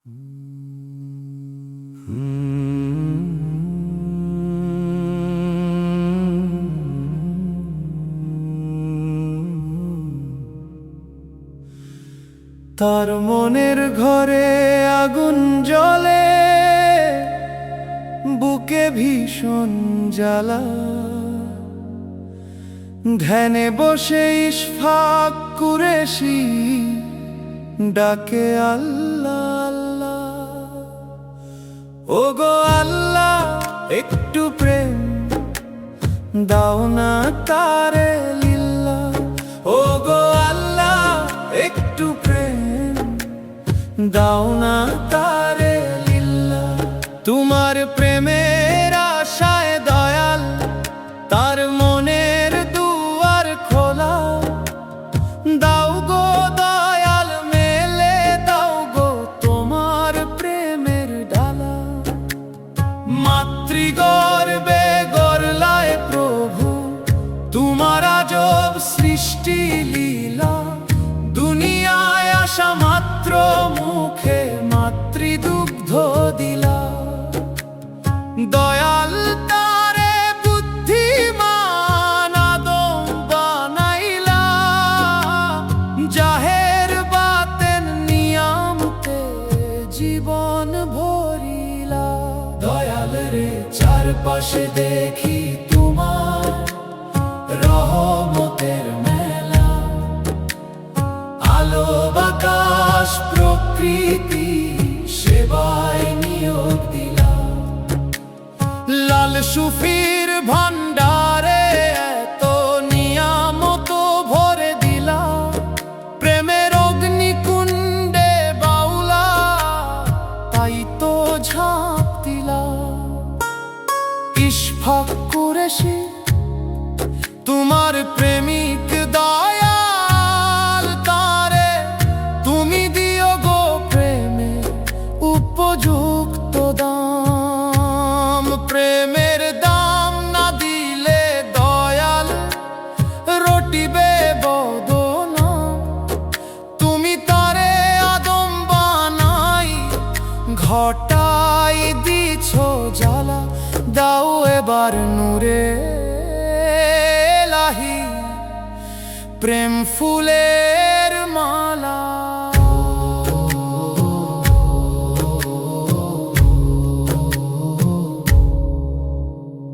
তার মনের ঘরে আগুন জ্বলে, বুকে ভীষণ জ্বালা। ধ্যানে বসে ইশফাক কুরেশি ডাকে আল্লাহ আল্লাহ। ওগো আল্লাহ, একটু প্রেম দাও না তারে লিল্লাহ। ওগো আল্লাহ, একটু প্রেম দাও না তারে লিল্লাহ। তোমার প্রেমের আশায় দয়াল তার মনের দুয়ার খোলা। দাও গো দয়াল, মেলে দাও গো তোমার প্রেমের ডালা। মাতৃগর্ভে গড়লায় প্রভু তোমার আজব সৃষ্টি লীলা। দুনিয়ায় আসা মাত্র মুখে মাতৃদুগ্ধ দিলা। দয়াল তারে বুদ্ধিমান আদম বানাইলা। জাহের বাতেন নিয়ামতে জীবন ভরিলা। দয়াল রে, চারপাশে দেখি তোমার রহমতের মেলা। আলো বাতাস প্রকৃতি সেবায় নিয়োগ দিলা। লাল সুফির ভান্ডারে এত নিয়ামত ভরে দিলা। প্রেমের অগ্নিকুণ্ডে বাউলা, তাই তো ঝাঁপ দিলা। ইশফাক কুরেশি তোমার প্রেমিক দয়াল, তারে তুমি দিও গো প্রেমে উপযুক্ত দাম। প্রেমের দাম না দিলে দয়াল রটিবে বদনাম। তুমি তারে আদম বানাই ঘটাই দিছ জ্বালা। দাও এবার নূরে এলাহি, প্রেম ফুলে